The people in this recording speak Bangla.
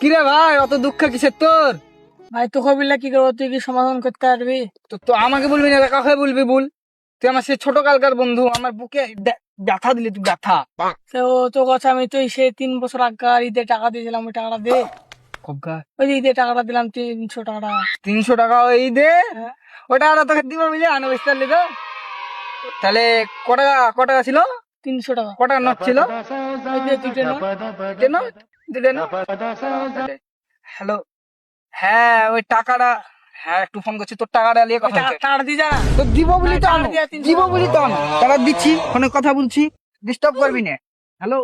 কিরে ভাই, অত দুঃখ কিসের তোর? ভাই তোকে বললে কি করবো, তুই কি সমাধান করতে পারবি? তো তো আমাকে বলবি না, কাকে বলবি বল? তুই আমার সে ছোট কালকার বন্ধু, আমার বুকে ব্যথা দিলি তুই, ব্যথা। তো তো কথা আমি তুই সেই 3 বছর আগের ঈদে টাকা দিয়েছিলাম, ওই টাকাটা দে। কবকা ওই যে ঈদে টাকাটা দিলাম 300 টাকা। 300 টাকা ওই দে। হ্যাঁ, ওটা আর তোকে দিব বুঝলি, আনো বেশি তাহলে তো। তাহলে ক টাকা ছিল? 300 টাকা। ক টাকা নোট ছিল? ওই যে দুইটা নোট। কেন দিলে না? হ্যালো, হ্যাঁ ওই টাকাটা, হ্যাঁ একটু ফোন করছি, তোর টাকাটা নিয়ে ওই কথা বলছে। টাকাটা দিয়ে যা। তো দিব বলি তো, টাকা দিয়া 300 দিব বলি তো, টাকা দিচ্ছি, ফোনে কথা বলছি, ডিস্টার্ব করবি না। হ্যালো।